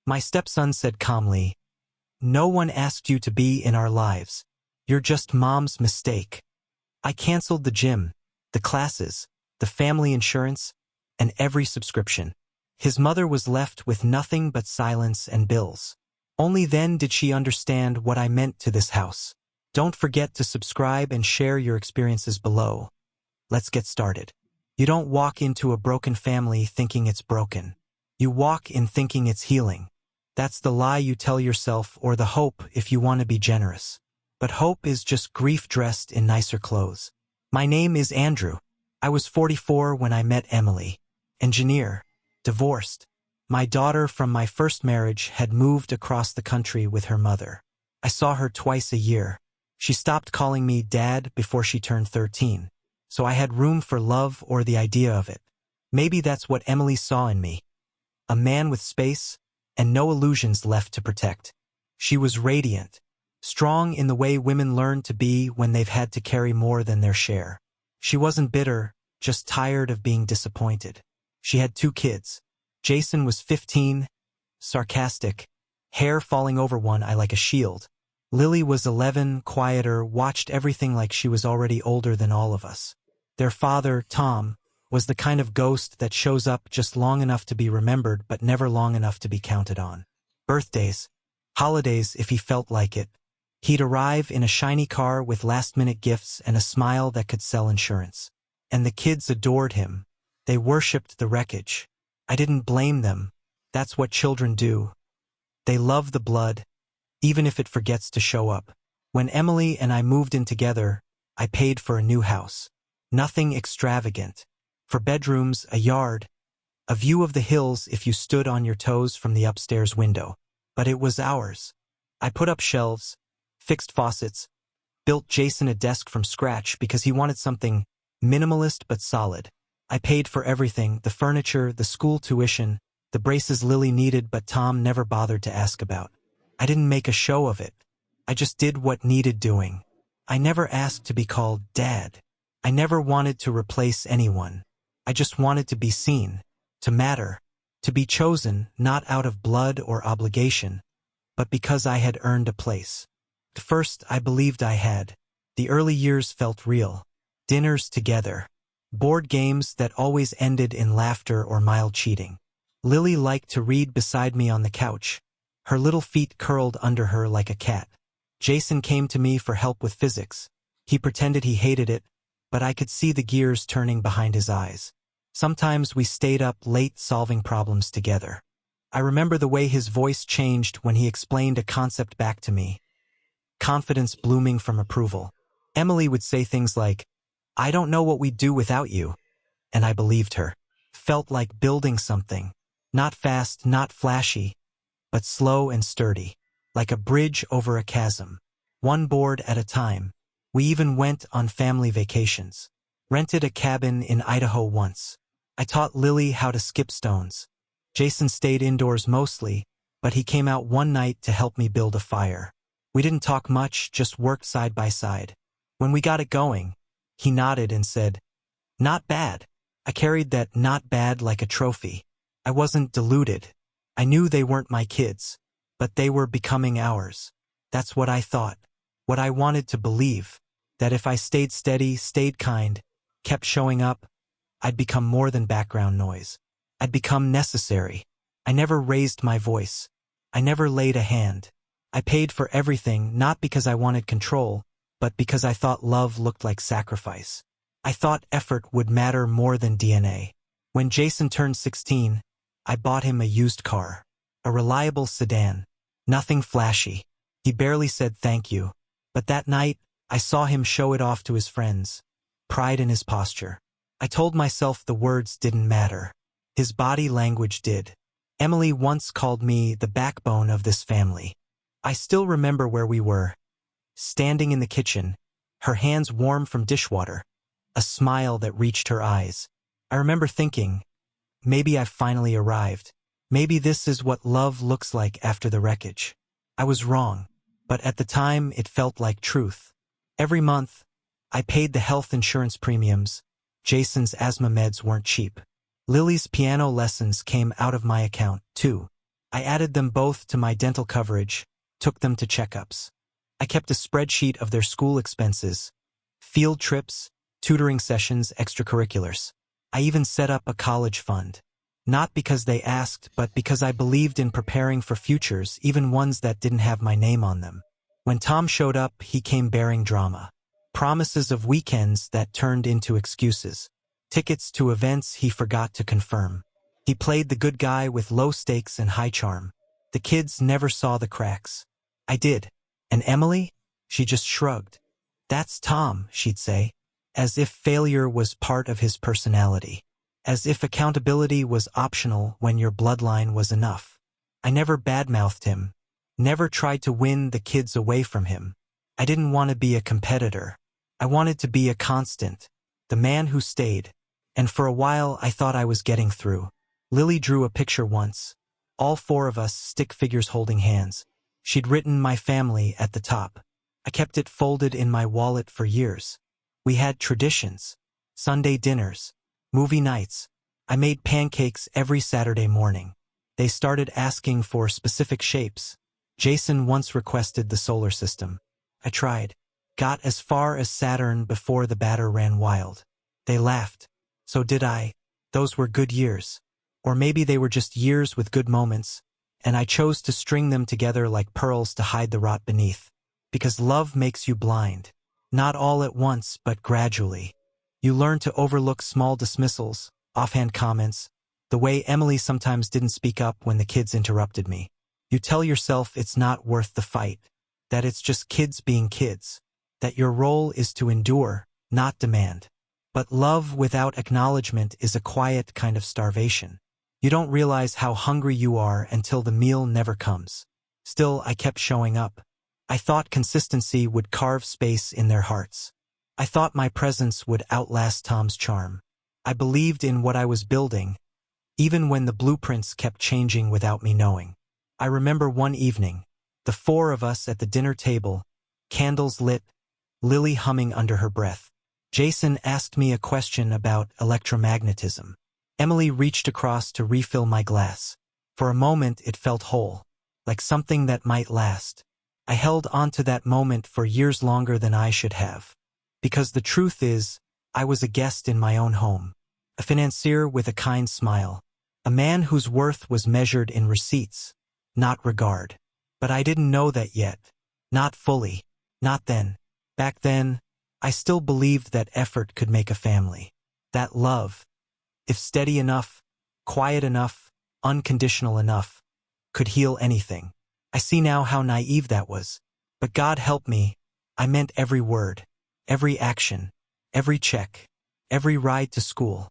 My stepson said calmly, "No one asked you to be in our lives. You're just mom's mistake." I canceled the gym, the classes, the family insurance, and every subscription. His mother was left with nothing but silence and bills. Only then did she understand what I meant to this house. Don't forget to subscribe and share your experiences below. Let's get started. You don't walk into a broken family thinking it's broken. You walk in thinking it's healing. That's the lie you tell yourself, or the hope if you want to be generous. But hope is just grief dressed in nicer clothes. My name is Andrew. I was 44 when I met Emily. Engineer. Divorced. My daughter from my first marriage had moved across the country with her mother. I saw her twice a year. She stopped calling me Dad before she turned 13. So I had room for love, or the idea of it. Maybe that's what Emily saw in me. A man with space and no illusions left to protect. She was radiant, strong in the way women learn to be when they've had to carry more than their share. She wasn't bitter, just tired of being disappointed. She had 2 kids. Jason was 15, sarcastic, hair falling over one eye like a shield. Lily was 11, quieter, watched everything like she was already older than all of us. Their father, Tom, was the kind of ghost that shows up just long enough to be remembered but never long enough to be counted on. Birthdays, holidays if he felt like it. He'd arrive in a shiny car with last-minute gifts and a smile that could sell insurance. And the kids adored him. They worshipped the wreckage. I didn't blame them. That's what children do. They love the blood, even if it forgets to show up. When Emily and I moved in together, I paid for a new house. Nothing extravagant. For bedrooms, a yard, a view of the hills if you stood on your toes from the upstairs window. But it was ours. I put up shelves, fixed faucets, built Jason a desk from scratch because he wanted something minimalist but solid. I paid for everything, the furniture, the school tuition, the braces Lily needed but Tom never bothered to ask about. I didn't make a show of it. I just did what needed doing. I never asked to be called Dad. I never wanted to replace anyone. I just wanted to be seen, to matter, to be chosen, not out of blood or obligation, but because I had earned a place. At first, I believed I had. The early years felt real. Dinners together. Board games that always ended in laughter or mild cheating. Lily liked to read beside me on the couch, her little feet curled under her like a cat. Jason came to me for help with physics. He pretended he hated it, but I could see the gears turning behind his eyes. Sometimes we stayed up late solving problems together. I remember the way his voice changed when he explained a concept back to me. Confidence blooming from approval. Emily would say things like, "I don't know what we'd do without you." And I believed her. Felt like building something. Not fast, not flashy, but slow and sturdy. Like a bridge over a chasm. One board at a time. We even went on family vacations. Rented a cabin in Idaho once. I taught Lily how to skip stones. Jason stayed indoors mostly, but he came out one night to help me build a fire. We didn't talk much, just worked side by side. When we got it going, he nodded and said, "Not bad." I carried that "not bad" like a trophy. I wasn't deluded. I knew they weren't my kids, but they were becoming ours. That's what I thought. What I wanted to believe. That if I stayed steady, stayed kind, kept showing up, I'd become more than background noise. I'd become necessary. I never raised my voice. I never laid a hand. I paid for everything not because I wanted control, but because I thought love looked like sacrifice. I thought effort would matter more than DNA. When Jason turned 16, I bought him a used car. A reliable sedan. Nothing flashy. He barely said thank you. But that night, I saw him show it off to his friends. Pride in his posture. I told myself the words didn't matter. His body language did. Emily once called me the backbone of this family. I still remember where we were. Standing in the kitchen, her hands warm from dishwater, a smile that reached her eyes. I remember thinking, maybe I've finally arrived. Maybe this is what love looks like after the wreckage. I was wrong, but at the time it felt like truth. Every month, I paid the health insurance premiums. Jason's asthma meds weren't cheap. Lily's piano lessons came out of my account, too. I added them both to my dental coverage, took them to checkups. I kept a spreadsheet of their school expenses, field trips, tutoring sessions, extracurriculars. I even set up a college fund. Not because they asked, but because I believed in preparing for futures, even ones that didn't have my name on them. When Tom showed up, he came bearing drama. Promises of weekends that turned into excuses. Tickets to events he forgot to confirm. He played the good guy with low stakes and high charm. The kids never saw the cracks. I did. And Emily? She just shrugged. That's Tom, she'd say, as if failure was part of his personality. As if accountability was optional when your bloodline was enough. I never badmouthed him. Never tried to win the kids away from him. I didn't want to be a competitor. I wanted to be a constant. The man who stayed. And for a while I thought I was getting through. Lily drew a picture once. All four of us, stick figures holding hands. She'd written "my family" at the top. I kept it folded in my wallet for years. We had traditions. Sunday dinners. Movie nights. I made pancakes every Saturday morning. They started asking for specific shapes. Jason once requested the solar system. I tried. Got as far as Saturn before the batter ran wild. They laughed. So did I. Those were good years. Or maybe they were just years with good moments, and I chose to string them together like pearls to hide the rot beneath. Because love makes you blind. Not all at once, but gradually. You learn to overlook small dismissals, offhand comments, the way Emily sometimes didn't speak up when the kids interrupted me. You tell yourself it's not worth the fight, that it's just kids being kids, that your role is to endure, not demand. But love without acknowledgement is a quiet kind of starvation. You don't realize how hungry you are until the meal never comes. Still, I kept showing up. I thought consistency would carve space in their hearts. I thought my presence would outlast Tom's charm. I believed in what I was building, even when the blueprints kept changing without me knowing. I remember one evening, the four of us at the dinner table, candles lit, Lily humming under her breath. Jason asked me a question about electromagnetism. Emily reached across to refill my glass. For a moment it felt whole, like something that might last. I held onto that moment for years longer than I should have. Because the truth is, I was a guest in my own home. A financier with a kind smile. A man whose worth was measured in receipts, not regard. But I didn't know that yet. Not fully. Not then. Back then, I still believed that effort could make a family. That love, if steady enough, quiet enough, unconditional enough, could heal anything. I see now how naive that was. But God help me, I meant every word, every action, every check, every ride to school.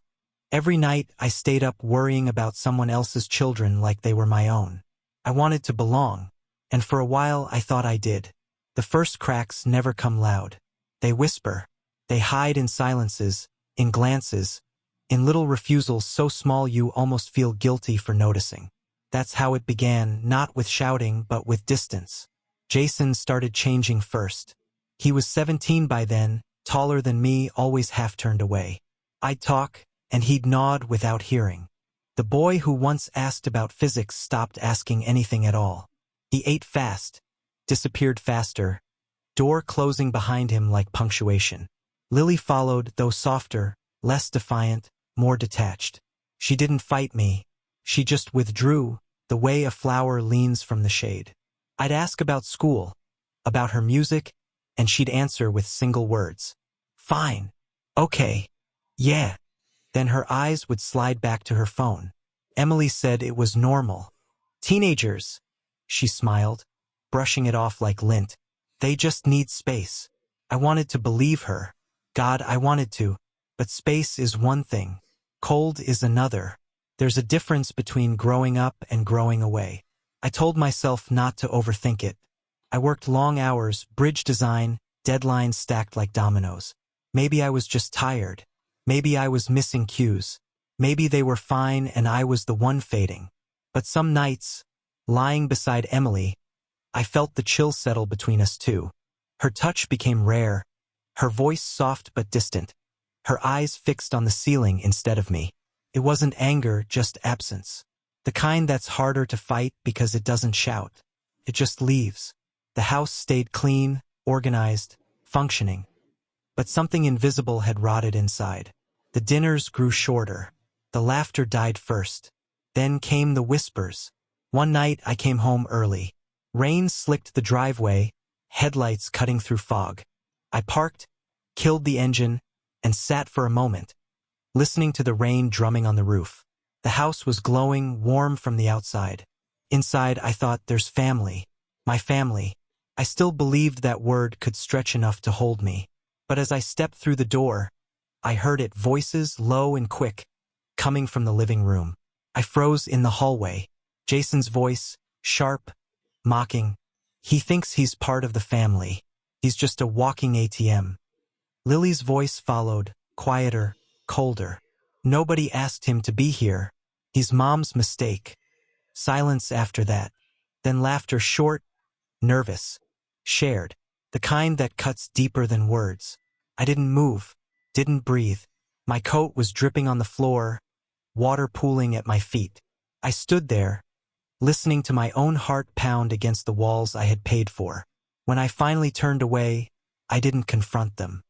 Every night I stayed up worrying about someone else's children like they were my own. I wanted to belong, and for a while I thought I did. The first cracks never come loud. They whisper. They hide in silences, in glances, in little refusals so small you almost feel guilty for noticing. That's how it began, not with shouting but with distance. Jason started changing first. He was 17 by then, taller than me, always half turned away. I'd talk, and he'd nod without hearing. The boy who once asked about physics stopped asking anything at all. He ate fast, disappeared faster, door closing behind him like punctuation. Lily followed, though softer, less defiant, more detached. She didn't fight me. She just withdrew, the way a flower leans from the shade. I'd ask about school, about her music, and she'd answer with single words. Fine. Okay. Yeah. Then her eyes would slide back to her phone. Emily said it was normal. Teenagers. She smiled, brushing it off like lint. They just need space. I wanted to believe her. God, I wanted to. But space is one thing. Cold is another. There's a difference between growing up and growing away. I told myself not to overthink it. I worked long hours, bridge design, deadlines stacked like dominoes. Maybe I was just tired. Maybe I was missing cues. Maybe they were fine and I was the one fading. But some nights, lying beside Emily, I felt the chill settle between us two. Her touch became rare, her voice soft but distant, her eyes fixed on the ceiling instead of me. It wasn't anger, just absence. The kind that's harder to fight because it doesn't shout. It just leaves. The house stayed clean, organized, functioning. But something invisible had rotted inside. The dinners grew shorter. The laughter died first. Then came the whispers. One night I came home early. Rain slicked the driveway, headlights cutting through fog. I parked, killed the engine, and sat for a moment, listening to the rain drumming on the roof. The house was glowing, warm from the outside. Inside, I thought, there's family. My family. I still believed that word could stretch enough to hold me. But as I stepped through the door, I heard it, voices low and quick, coming from the living room. I froze in the hallway. Jason's voice, sharp, mocking. He thinks he's part of the family. He's just a walking ATM. Lily's voice followed, quieter, colder. Nobody asked him to be here. He's Mom's mistake. Silence after that. Then laughter, short, nervous, shared. The kind that cuts deeper than words. I didn't move, didn't breathe. My coat was dripping on the floor, water pooling at my feet. I stood there, listening to my own heart pound against the walls I had paid for. When I finally turned away, I didn't confront them.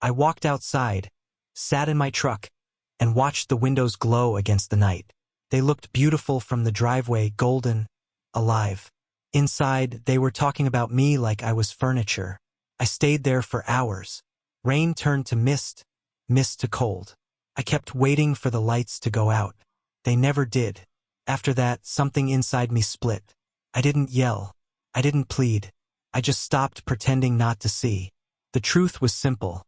I walked outside, sat in my truck, and watched the windows glow against the night. They looked beautiful from the driveway, golden, alive. Inside, they were talking about me like I was furniture. I stayed there for hours. Rain turned to mist, mist to cold. I kept waiting for the lights to go out. They never did. After that, something inside me split. I didn't yell. I didn't plead. I just stopped pretending not to see. The truth was simple.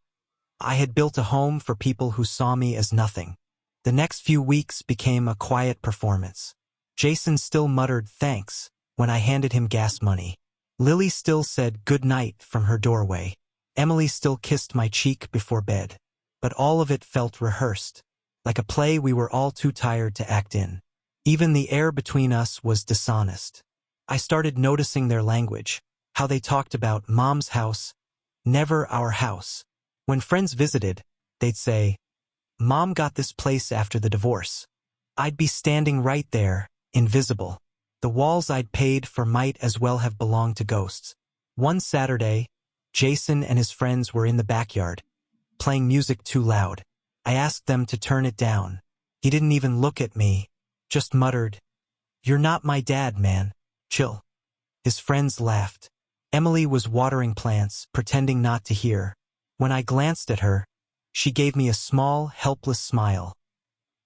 I had built a home for people who saw me as nothing. The next few weeks became a quiet performance. Jason still muttered thanks when I handed him gas money. Lily still said good night from her doorway. Emily still kissed my cheek before bed. But all of it felt rehearsed, like a play we were all too tired to act in. Even the air between us was dishonest. I started noticing their language, how they talked about Mom's house, never our house. When friends visited, they'd say, Mom got this place after the divorce. I'd be standing right there, invisible. The walls I'd paid for might as well have belonged to ghosts. One Saturday, Jason and his friends were in the backyard, playing music too loud. I asked them to turn it down. He didn't even look at me, just muttered, "You're not my dad, man. Chill." His friends laughed. Emily was watering plants, pretending not to hear. When I glanced at her, she gave me a small, helpless smile.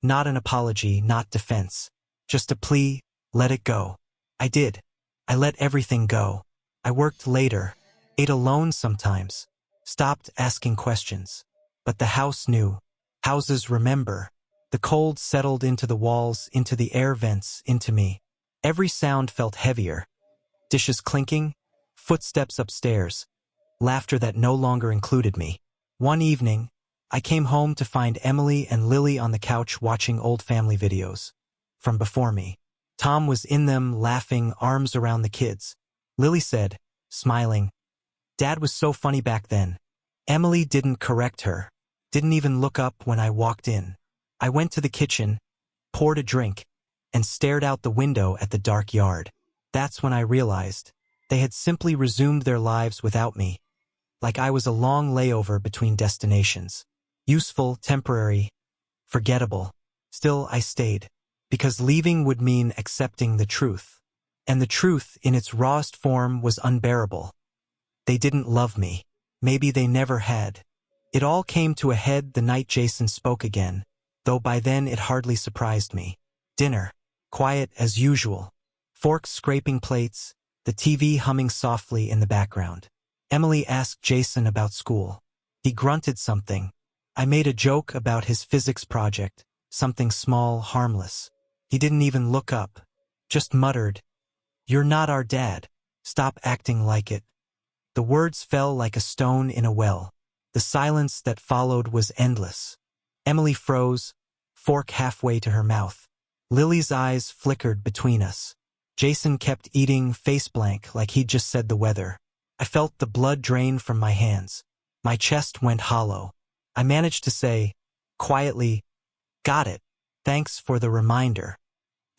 Not an apology, not defense. Just a plea, let it go. I did. I let everything go. I worked later, ate alone sometimes, stopped asking questions. But the house knew. Houses remember. The cold settled into the walls, into the air vents, into me. Every sound felt heavier. Dishes clinking, footsteps upstairs, laughter that no longer included me. One evening, I came home to find Emily and Lily on the couch watching old family videos. From before me. Tom was in them, laughing, arms around the kids. Lily said, smiling, "Dad was so funny back then." Emily didn't correct her, didn't even look up when I walked in. I went to the kitchen, poured a drink, and stared out the window at the dark yard. That's when I realized they had simply resumed their lives without me, like I was a long layover between destinations. Useful, temporary, forgettable. Still, I stayed, because leaving would mean accepting the truth. And the truth, in its rawest form, was unbearable. They didn't love me. Maybe they never had. It all came to a head the night Jason spoke again, though by then it hardly surprised me. Dinner. Quiet as usual. Forks scraping plates, the TV humming softly in the background. Emily asked Jason about school. He grunted something. I made a joke about his physics project, something small, harmless. He didn't even look up, just muttered, "You're not our dad. Stop acting like it." The words fell like a stone in a well. The silence that followed was endless. Emily froze, fork halfway to her mouth. Lily's eyes flickered between us. Jason kept eating, face blank, like he'd just said the weather. I felt the blood drain from my hands. My chest went hollow. I managed to say, quietly, "Got it. Thanks for the reminder."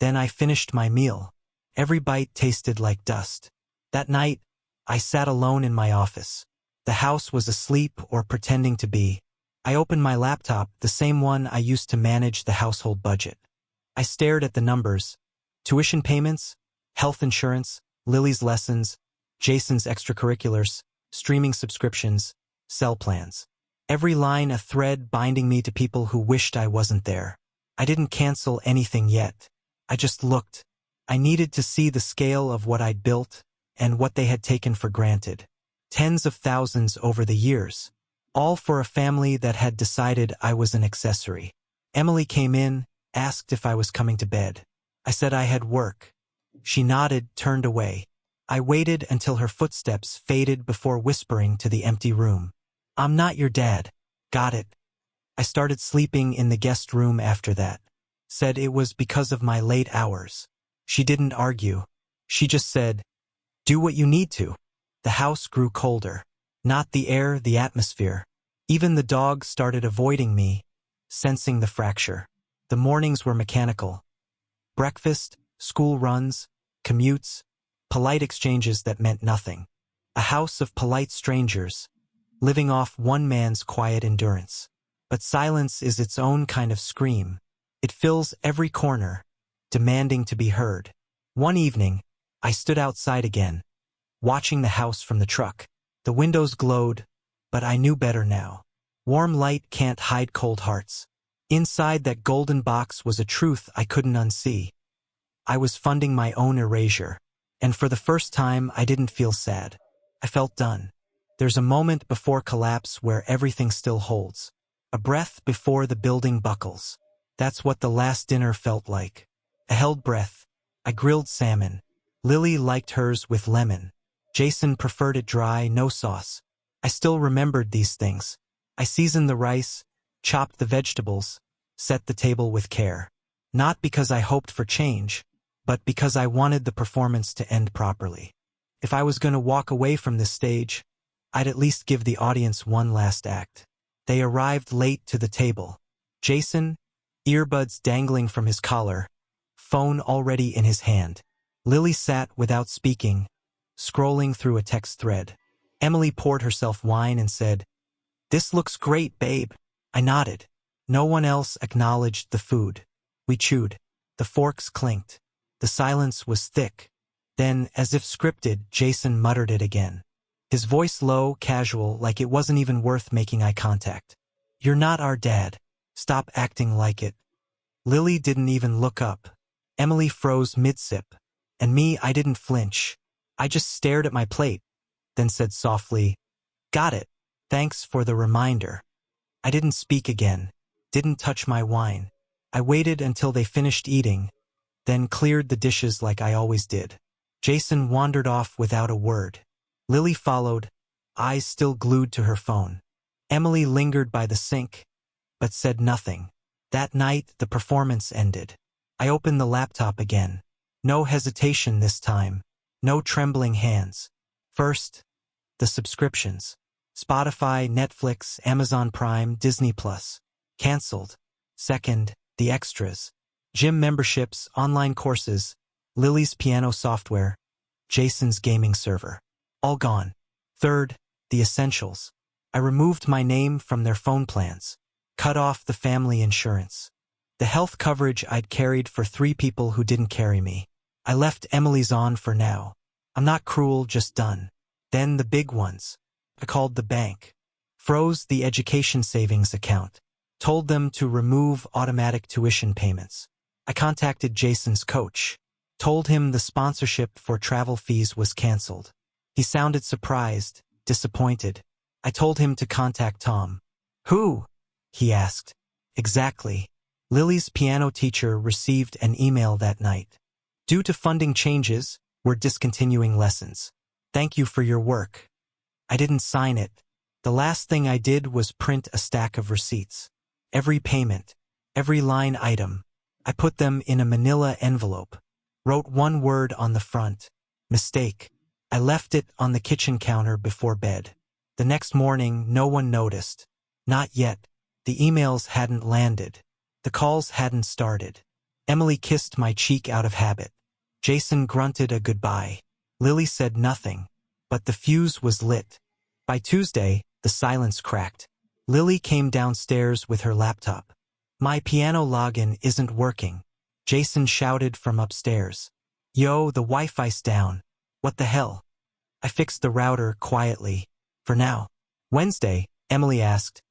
Then I finished my meal. Every bite tasted like dust. That night, I sat alone in my office. The house was asleep or pretending to be. I opened my laptop, the same one I used to manage the household budget. I stared at the numbers. Tuition payments, health insurance, Lily's lessons, Jason's extracurriculars, streaming subscriptions, cell plans. Every line a thread binding me to people who wished I wasn't there. I didn't cancel anything yet. I just looked. I needed to see the scale of what I'd built and what they had taken for granted. Tens of thousands over the years. All for a family that had decided I was an accessory. Emily came in, asked if I was coming to bed. I said I had work. She nodded, turned away. I waited until her footsteps faded before whispering to the empty room. "I'm not your dad." Got it. I started sleeping in the guest room after that. Said it was because of my late hours. She didn't argue. She just said, "Do what you need to." The house grew colder. Not the air, the atmosphere. Even the dog started avoiding me, sensing the fracture. The mornings were mechanical. Breakfast, school runs, commutes, polite exchanges that meant nothing. A house of polite strangers, living off one man's quiet endurance. But silence is its own kind of scream. It fills every corner, demanding to be heard. One evening, I stood outside again, watching the house from the truck. The windows glowed, but I knew better now. Warm light can't hide cold hearts. Inside that golden box was a truth I couldn't unsee. I was funding my own erasure, and for the first time I didn't feel sad. I felt done. There's a moment before collapse where everything still holds. A breath before the building buckles. That's what the last dinner felt like. A held breath. I grilled salmon. Lily liked hers with lemon. Jason preferred it dry, no sauce. I still remembered these things. I seasoned the rice, chopped the vegetables, set the table with care. Not because I hoped for change, but because I wanted the performance to end properly. If I was going to walk away from this stage, I'd at least give the audience one last act. They arrived late to the table. Jason, earbuds dangling from his collar, phone already in his hand. Lily sat without speaking, scrolling through a text thread. Emily poured herself wine and said, "This looks great, babe." I nodded. No one else acknowledged the food. We chewed. The forks clinked. The silence was thick. Then, as if scripted, Jason muttered it again. His voice low, casual, like it wasn't even worth making eye contact. "You're not our dad. Stop acting like it." Lily didn't even look up. Emily froze mid-sip. And me, I didn't flinch. I just stared at my plate, then said softly, "Got it. Thanks for the reminder." I didn't speak again, didn't touch my wine. I waited until they finished eating, then cleared the dishes like I always did. Jason wandered off without a word. Lily followed, eyes still glued to her phone. Emily lingered by the sink, but said nothing. That night, the performance ended. I opened the laptop again. No hesitation this time. No trembling hands. First, the subscriptions. Spotify, Netflix, Amazon Prime, Disney Plus. Cancelled. Second, the extras. Gym memberships, online courses, Lily's piano software, Jason's gaming server. All gone. Third, the essentials. I removed my name from their phone plans. Cut off the family insurance. The health coverage I'd carried for 3 people who didn't carry me. I left Emily's on for now. I'm not cruel, just done. Then the big ones. I called the bank. Froze the education savings account. Told them to remove automatic tuition payments. I contacted Jason's coach. Told him the sponsorship for travel fees was canceled. He sounded surprised, disappointed. I told him to contact Tom. "Who?" he asked. "Exactly." Lily's piano teacher received an email that night. "Due to funding changes, we're discontinuing lessons. Thank you for your work." I didn't sign it. The last thing I did was print a stack of receipts. Every payment, every line item. I put them in a manila envelope. Wrote one word on the front. Mistake. I left it on the kitchen counter before bed. The next morning, no one noticed. Not yet. The emails hadn't landed. The calls hadn't started. Emily kissed my cheek out of habit. Jason grunted a goodbye. Lily said nothing, but the fuse was lit. By Tuesday, the silence cracked. Lily came downstairs with her laptop. My piano login isn't working. Jason shouted from upstairs. Yo, the Wi-Fi's down. What the hell? I fixed the router quietly. For now. Wednesday, Emily asked,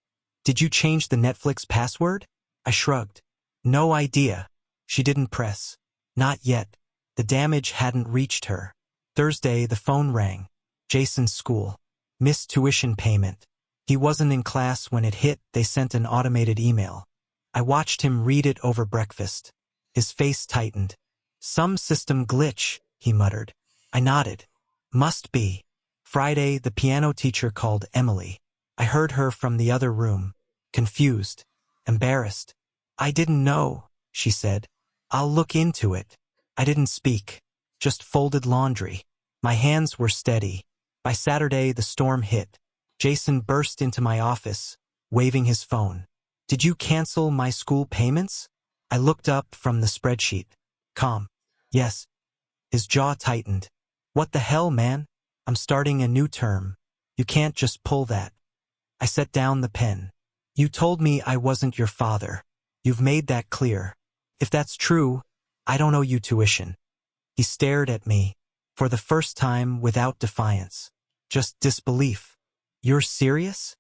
did you change the Netflix password? I shrugged. No idea. She didn't press. Not yet. The damage hadn't reached her. Thursday, the phone rang. Jason's school. Missed tuition payment. He wasn't in class when it hit. They sent an automated email. I watched him read it over breakfast. His face tightened. Some system glitch, he muttered. I nodded. Must be. Friday, the piano teacher called Emily. I heard her from the other room. Confused. Embarrassed. I didn't know, she said. I'll look into it. I didn't speak. Just folded laundry. My hands were steady. By Saturday, the storm hit. Jason burst into my office, waving his phone. Did you cancel my school payments? I looked up from the spreadsheet. Calm. Yes. His jaw tightened. What the hell, man? I'm starting a new term. You can't just pull that. I set down the pen. You told me I wasn't your father. You've made that clear. If that's true, I don't owe you tuition. He stared at me, for the first time without defiance. Just disbelief. You're serious?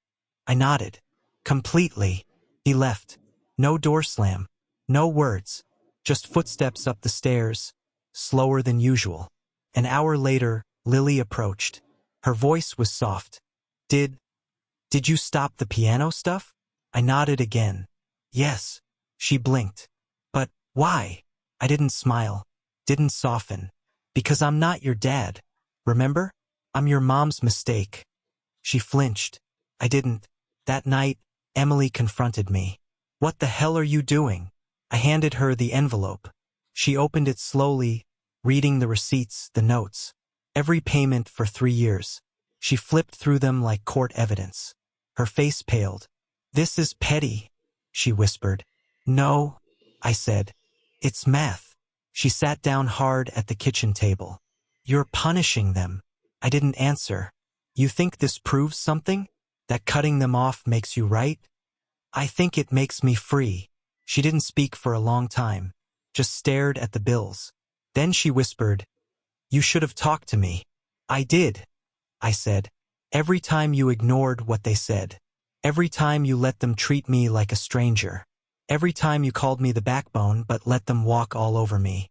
I nodded. Completely. He left. No door slam. No words. Just footsteps up the stairs, slower than usual. An hour later, Lily approached. Her voice was soft. Did you stop the piano stuff? I nodded again. Yes. She blinked. But why? I didn't smile. Didn't soften. Because I'm not your dad. Remember? I'm your mom's mistake. She flinched. I didn't. That night, Emily confronted me. What the hell are you doing? I handed her the envelope. She opened it slowly, reading the receipts, the notes. Every payment for 3 years. She flipped through them like court evidence. Her face paled. This is petty, she whispered. No, I said. It's math. She sat down hard at the kitchen table. You're punishing them. I didn't answer. You think this proves something? That cutting them off makes you right? I think it makes me free. She didn't speak for a long time, just stared at the bills. Then she whispered, You should have talked to me. I did, I said. Every time you ignored what they said. Every time you let them treat me like a stranger. Every time you called me the backbone but let them walk all over me.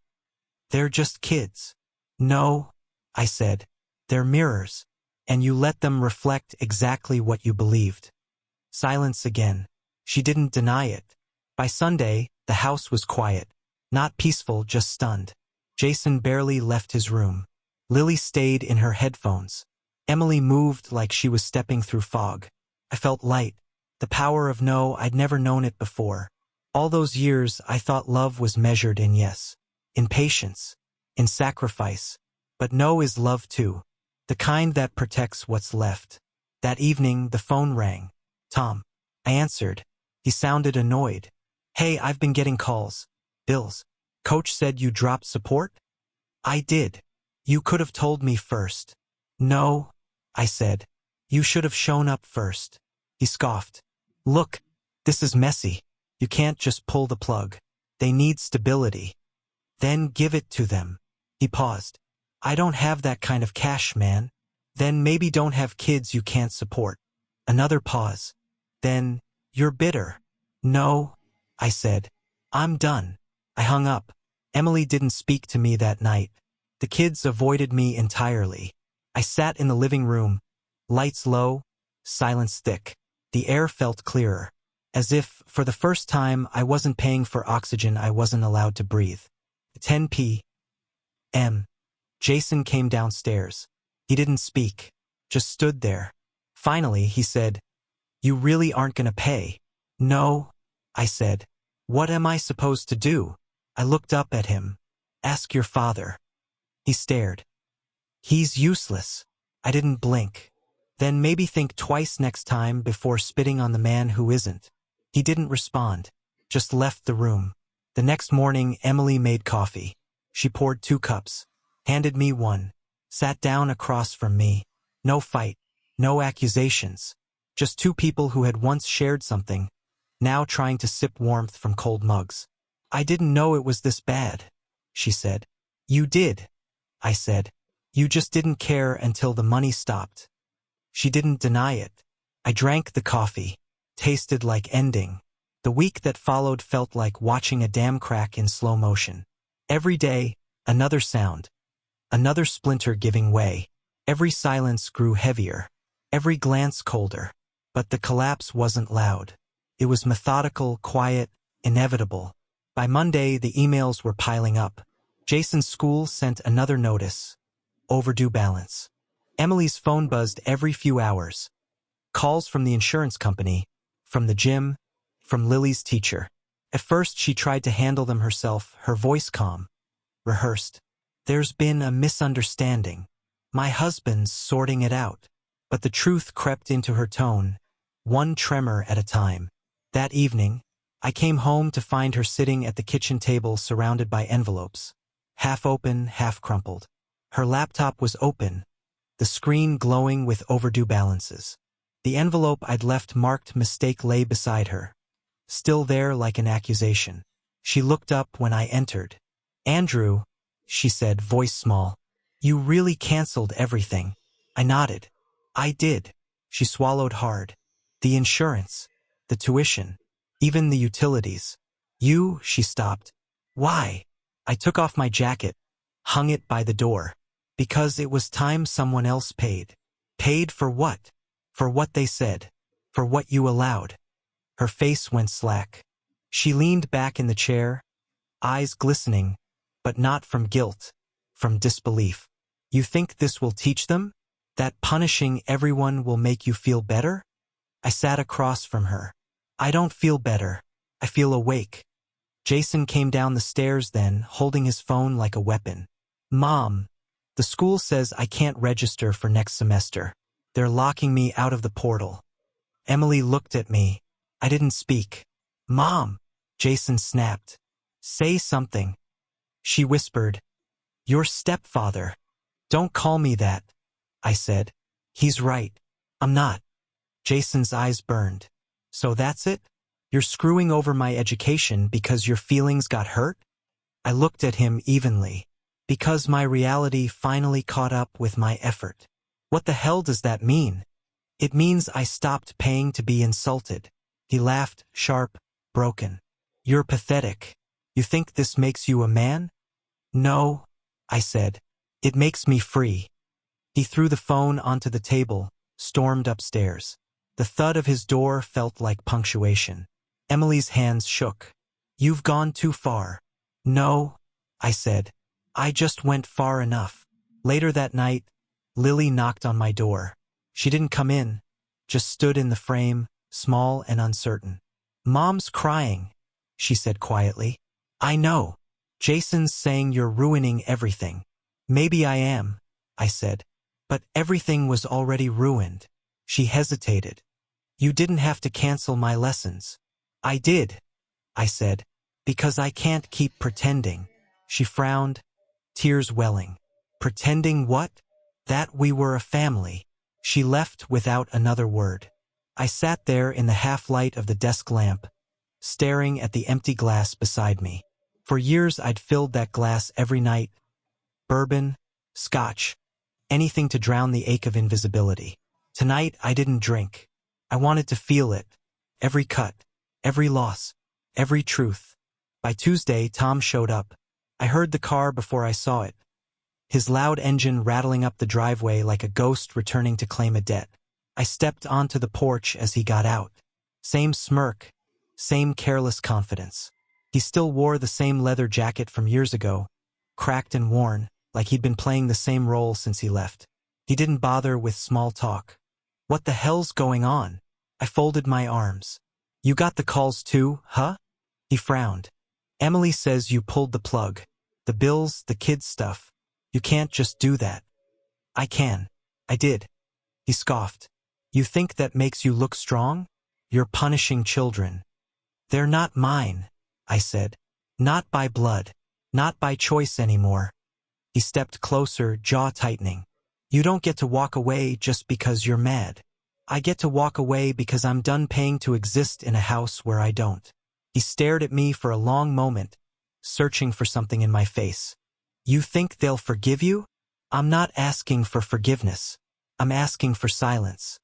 They're just kids. No, I said. They're mirrors. And you let them reflect exactly what you believed. Silence again. She didn't deny it. By Sunday, the house was quiet. Not peaceful, just stunned. Jason barely left his room. Lily stayed in her headphones. Emily moved like she was stepping through fog. I felt light. The power of no, I'd never known it before. All those years, I thought love was measured in yes, in patience, in sacrifice. But no is love too. The kind that protects what's left. That evening, the phone rang. Tom. I answered. He sounded annoyed. Hey, I've been getting calls. Bills. Coach said you dropped support? I did. You could have told me first. No, I said. You should have shown up first. He scoffed. Look, this is messy. You can't just pull the plug. They need stability. Then give it to them. He paused. I don't have that kind of cash, man. Then maybe don't have kids you can't support. Another pause. Then, you're bitter. No, I said. I'm done. I hung up. Emily didn't speak to me that night. The kids avoided me entirely. I sat in the living room. Lights low, silence thick. The air felt clearer. As if, for the first time, I wasn't paying for oxygen I wasn't allowed to breathe. 10 p.m. Jason came downstairs. He didn't speak, just stood there. Finally, he said, You really aren't gonna pay? No, I said. What am I supposed to do? I looked up at him. Ask your father. He stared. He's useless. I didn't blink. Then maybe think twice next time before spitting on the man who isn't. He didn't respond, just left the room. The next morning, Emily made coffee. She poured 2 cups, handed me one, sat down across from me. No fight, no accusations. Just 2 people who had once shared something, now trying to sip warmth from cold mugs. "I didn't know it was this bad," she said. "You did," I said. "You just didn't care until the money stopped." She didn't deny it. I drank the coffee. Tasted like ending. The week that followed felt like watching a dam crack in slow motion. Every day, another sound. Another splinter giving way. Every silence grew heavier. Every glance colder. But the collapse wasn't loud. It was methodical, quiet, inevitable. By Monday, the emails were piling up. Jason's school sent another notice. Overdue balance. Emily's phone buzzed every few hours. Calls from the insurance company, from the gym, from Lily's teacher. At first, she tried to handle them herself, her voice calm, rehearsed. "There's been a misunderstanding. My husband's sorting it out." But the truth crept into her tone, one tremor at a time. That evening, I came home to find her sitting at the kitchen table surrounded by envelopes, half open, half crumpled. Her laptop was open, the screen glowing with overdue balances. The envelope I'd left marked mistake lay beside her, still there like an accusation. She looked up when I entered. "Andrew," she said, voice small, "you really canceled everything." I nodded. "I did." She swallowed hard. "The insurance, the tuition, even the utilities." She stopped. "Why?" I took off my jacket, hung it by the door. "Because it was time someone else paid." "Paid for what?" "For what they said. For what you allowed." Her face went slack. She leaned back in the chair, eyes glistening, but not from guilt, from disbelief. "You think this will teach them? That punishing everyone will make you feel better?" I sat across from her. "I don't feel better. I feel awake." Jason came down the stairs then, holding his phone like a weapon. "Mom, the school says I can't register for next semester. They're locking me out of the portal." Emily looked at me. I didn't speak. "Mom," Jason snapped. "Say something." She whispered, "Your stepfather." "Don't call me that," I said. "He's right. I'm not." Jason's eyes burned. "So that's it? You're screwing over my education because your feelings got hurt?" I looked at him evenly. "Because my reality finally caught up with my effort." "What the hell does that mean?" "It means I stopped paying to be insulted." He laughed, sharp, broken. "You're pathetic. You think this makes you a man?" "No," I said. "It makes me free." He threw the phone onto the table, stormed upstairs. The thud of his door felt like punctuation. Emily's hands shook. "You've gone too far." "No," I said. "I just went far enough." Later that night, Lily knocked on my door. She didn't come in, just stood in the frame, small and uncertain. "Mom's crying," she said quietly. "I know. Jason's saying you're ruining everything." "Maybe I am," I said. "But everything was already ruined." She hesitated. "You didn't have to cancel my lessons." "I did," I said, "because I can't keep pretending." She frowned, tears welling. "Pretending what?" "That we were a family." She left without another word. I sat there in the half-light of the desk lamp, staring at the empty glass beside me. For years I'd filled that glass every night. Bourbon, scotch, anything to drown the ache of invisibility. Tonight I didn't drink. I wanted to feel it. Every cut, every loss, every truth. By Tuesday, Tom showed up. I heard the car before I saw it. His loud engine rattling up the driveway like a ghost returning to claim a debt. I stepped onto the porch as he got out. Same smirk, same careless confidence. He still wore the same leather jacket from years ago, cracked and worn, like he'd been playing the same role since he left. He didn't bother with small talk. "What the hell's going on?" I folded my arms. "You got the calls too, huh?" He frowned. "Emily says you pulled the plug. The bills, the kids' stuff. You can't just do that." "I can. I did." He scoffed. "You think that makes you look strong? You're punishing children." "They're not mine," I said. Not by blood. Not by choice anymore. He stepped closer, jaw tightening. You don't get to walk away just because you're mad. I get to walk away because I'm done paying to exist in a house where I don't. He stared at me for a long moment, searching for something in my face. You think they'll forgive you? I'm not asking for forgiveness. I'm asking for silence.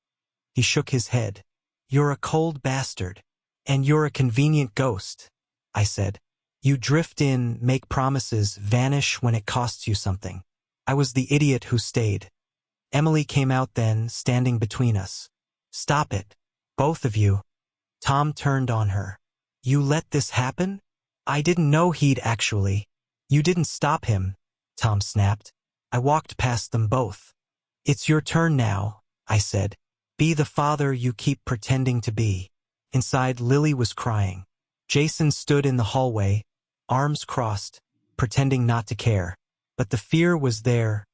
He shook his head. You're a cold bastard. And you're a convenient ghost, I said. You drift in, make promises, vanish when it costs you something. I was the idiot who stayed. Emily came out then, standing between us. Stop it. Both of you. Tom turned on her. You let this happen? I didn't know he'd actually. You didn't stop him, Tom snapped. I walked past them both. It's your turn now, I said. Be the father you keep pretending to be. Inside, Lily was crying. Jason stood in the hallway, arms crossed, pretending not to care. But the fear was there,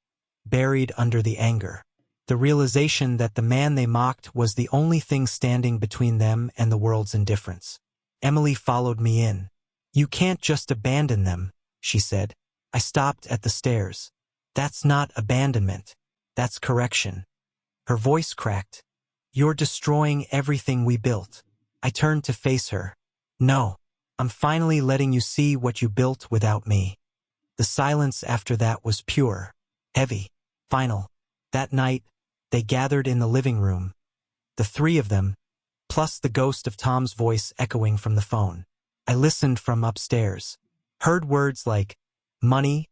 buried under the anger. The realization that the man they mocked was the only thing standing between them and the world's indifference. Emily followed me in. You can't just abandon them, she said. I stopped at the stairs. That's not abandonment. That's correction. Her voice cracked. You're destroying everything we built. I turned to face her. No, I'm finally letting you see what you built without me. The silence after that was pure, heavy, final. That night, they gathered in the living room. The three of them, plus the ghost of Tom's voice echoing from the phone. I listened from upstairs. Heard words like money,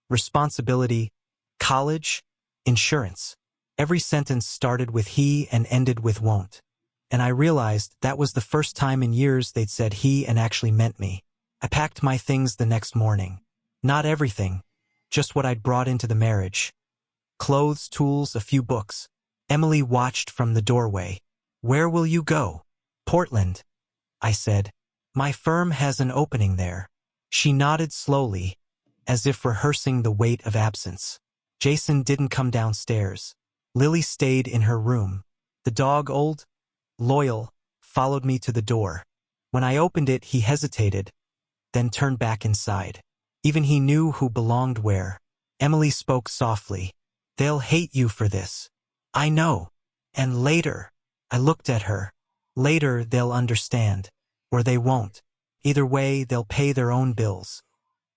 responsibility, college, insurance. Every sentence started with he and ended with won't. And I realized that was the first time in years they'd said he and actually meant me. I packed my things the next morning. Not everything, just what I'd brought into the marriage. Clothes, tools, a few books. Emily watched from the doorway. Where will you go? Portland, I said. My firm has an opening there. She nodded slowly, as if rehearsing the weight of absence. Jason didn't come downstairs. Lily stayed in her room. The dog, old, loyal, followed me to the door. When I opened it, he hesitated, then turned back inside. Even he knew who belonged where. Emily spoke softly. They'll hate you for this. I know. And later, I looked at her. Later, they'll understand. Or they won't. Either way, they'll pay their own bills.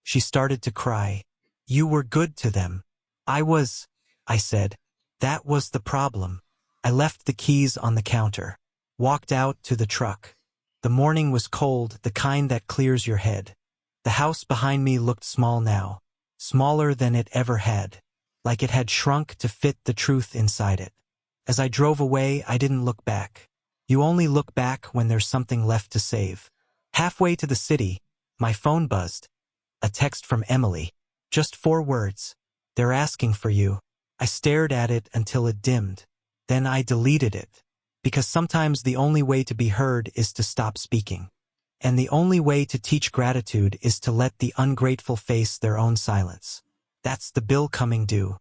She started to cry. You were good to them. I was, I said. That was the problem. I left the keys on the counter. Walked out to the truck. The morning was cold, the kind that clears your head. The house behind me looked small now. Smaller than it ever had. Like it had shrunk to fit the truth inside it. As I drove away, I didn't look back. You only look back when there's something left to save. Halfway to the city, my phone buzzed. A text from Emily. Just 4 words. They're asking for you. I stared at it until it dimmed. Then I deleted it. Because sometimes the only way to be heard is to stop speaking. And the only way to teach gratitude is to let the ungrateful face their own silence. That's the bill coming due.